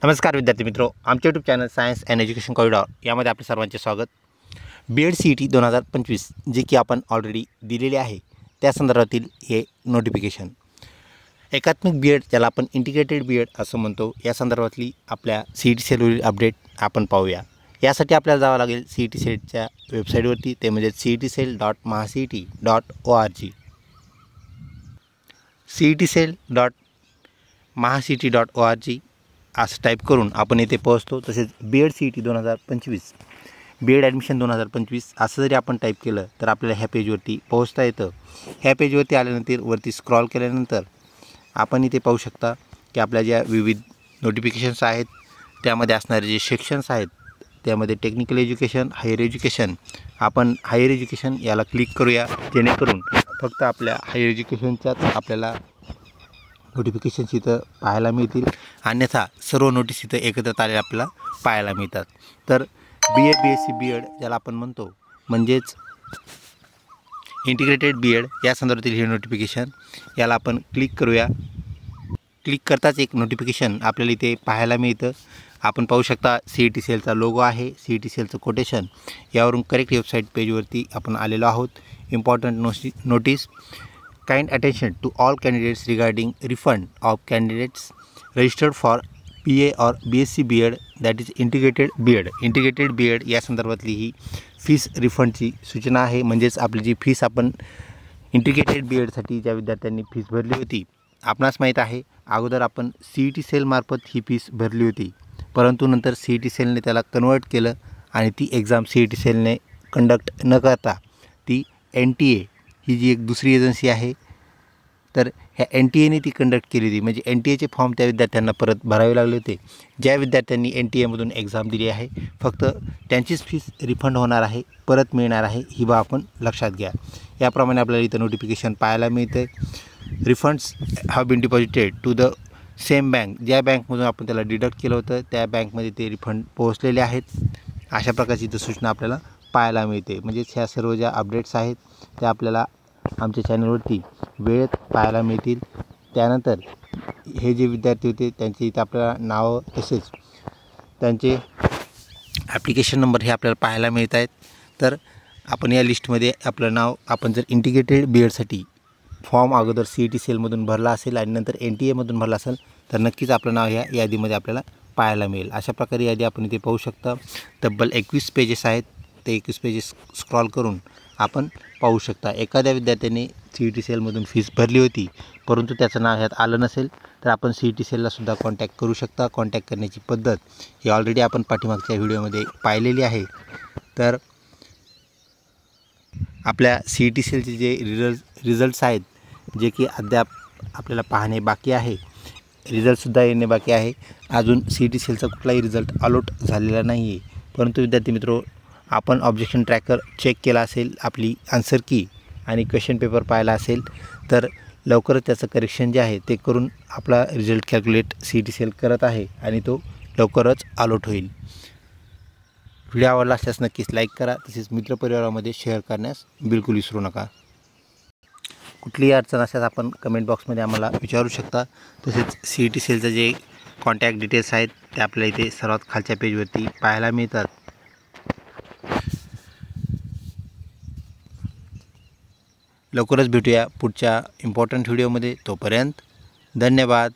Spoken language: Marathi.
नमस्कार विद्यार्थी मित्रों, आमचे YouTube channel science and education corridor यामध्ये आपले सर्वांचे स्वागत। BEd CET 2025 जे की आपण ऑलरेडी दिलेले आहे त्या संदर्भातील हे नोटिफिकेशन एकात्मिक BEd ज्याला आपण इंटिग्रेटेड BEd असं म्हणतो या संदर्भातली आपल्या CET सेलवरील अपडेट आपण पाहूया। यासाठी आपल्याला जावं लागेल CET सेलच्या वेबसाईटवरती, ते म्हणजे cetcell.mahacet.org cetcell.mahacet.org असं टाईप करून आपण येथे पोहोचतो। तसेच BEd CET 2025 BEd ॲडमिशन 2025 असं जरी आपण टाईप केलं तर आपल्याला ह्या पेजवरती पोहोचता येतं। ह्या पेजवरती आल्यानंतर वरती स्क्रॉल केल्यानंतर आपण इथे पाहू शकता की आपल्या ज्या विविध नोटिफिकेशन्स आहेत त्यामध्ये असणारे जे सेक्शन्स आहेत त्यामध्ये टेक्निकल एज्युकेशन, हायर एज्युकेशन, आपण हायर एज्युकेशन याला क्लिक करूया, जेणेकरून फक्त आपल्या हायर एज्युकेशनच्याच आपल्याला नोटिफिकेशन्स इथं पाहायला मिळतील, अन्यथा सर्व नोटीस इथं एकत्रित आलेल्या आपल्याला पाहायला मिळतात। तर BA BSc BEd ज्याला आपण म्हणतो म्हणजेच इंटिग्रेटेड BEd या संदर्भातील हे नोटिफिकेशन याला आपण क्लिक करूया। क्लिक करताच एक नोटिफिकेशन आपल्याला इथे पाहायला मिळतं। आपण पाहू शकता CET सेलचा लोगो आहे, CET सेलचं कोटेशन, यावरून करेक्ट वेबसाईट पेजवरती आपण आलेलो आहोत। Important notice, kind attention to all candidates regarding refund of candidates registered for PA or BSc BEd that is integrated BEd या संदर्भातली ही फीस रिफंडची सूचना आहे। म्हणजेच आपली जी फीस आपण इंटिग्रेटेड BEdसाठी ज्या विद्यार्थ्यांनी फीस भरली होती, आपणास माहीत आहे अगोदर आपण CET सेलमार्फत ही फीस भरली होती, परंतु नंतर CET सेलने त्याला कन्वर्ट केलं आणि ती एक्झाम CET सेलने कंडक्ट न करता ती NTA ही जी एक दुसरी एजन्सी आहे तर ह्या NTAने ती कंडक्ट केली होती। म्हणजे NTAचे फॉर्म त्या विद्यार्थ्यांना परत भरावे लागले होते। ज्या विद्यार्थ्यांनी NTAमधून एक्झाम दिली आहे फक्त त्यांचीच फीस रिफंड होणार आहे, परत मिळणार आहे, ही बाब आपण लक्षात घ्या। याप्रमाणे आपल्याला इथं नोटिफिकेशन पाहायला मिळते। Refunds have been deposited to the same bank, ज्या बँकमधून आपण त्याला डिडक्ट केलं होतं त्या बँकमध्ये ते रिफंड पोहोचलेले आहेत, अशा प्रकारची इथं सूचना आपल्याला पाहायला मिळते। म्हणजेच ह्या सर्व ज्या अपडेट्स आहेत त्या आपल्याला आमच्या चॅनलवरती वेळेत पाहायला मिळतील। त्यानंतर हे जे विद्यार्थी होते त्यांचे इथं आपल्याला नाव तसेच त्यांचे ॲप्लिकेशन नंबर हे आपल्याला पाहायला मिळत आहेत। तर आपण या लिस्टमध्ये आपलं नाव, आपण जर इंटिग्रेटेड BEdसाठी फॉर्म अगोदर CET सेलमधून भरला असेल आणि नंतर NTAमधून भरला असेल तर नक्कीच आपलं नाव ह्या यादीमध्ये आपल्याला पाहायला मिळेल। अशा प्रकारे यादी आपण इथे पाहू शकता। तब्बल 21 पेजेस आहेत, ते 21 पेजेस स्क्रॉल करून आपण पाहू शकता। एखाद्या विद्यार्थ्याने CET सेलमधून फीस भरली होती परंतु त्याचं नाव ह्यात आलं नसेल तर आपण CET सेललासुद्धा कॉन्टॅक्ट करू शकता। कॉन्टॅक्ट करण्याची पद्धत ही ऑलरेडी आपण पाठीमागच्या व्हिडिओमध्ये पाहिलेली आहे। तर आपल्या CET सेलचे जे रिझल्ट्स आहेत जे की अद्याप आपल्याला पाहणे बाकी आहे, रिझल्टसुद्धा येणे बाकी आहे। अजून CET सेलचा कुठलाही रिझल्ट अलॉट झालेला नाही आहे, परंतु विद्यार्थी मित्रो आपण ऑब्जेक्शन ट्रॅकर चेक केला असेल, आपली आन्सर की आणि क्वेश्चन पेपर पाहिला असेल तर लवकरच त्याचं करेक्शन जे आहे ते करून आपला रिझल्ट कॅल्क्युलेट CET सेल करत आहे आणि तो लवकरच अलॉट होईल। व्हिडिओ आवडला असल्यास नक्कीच लाईक करा, तसेच मित्रपरिवारामध्ये शेअर करण्यास बिलकुल विसरू नका। कुठलीही अडचण असल्यास आपण कमेंट बॉक्समध्ये आम्हाला विचारू शकता। तसेच CET सेलचं जे कॉन्टॅक्ट डिटेल्स आहेत ते आपल्याला इथे सर्वात खालच्या पेजवरती पाहायला मिळतात। लवकरच भेटूया पुढच्या इम्पॉर्टंट व्हिडिओमध्ये, तोपर्यंत धन्यवाद।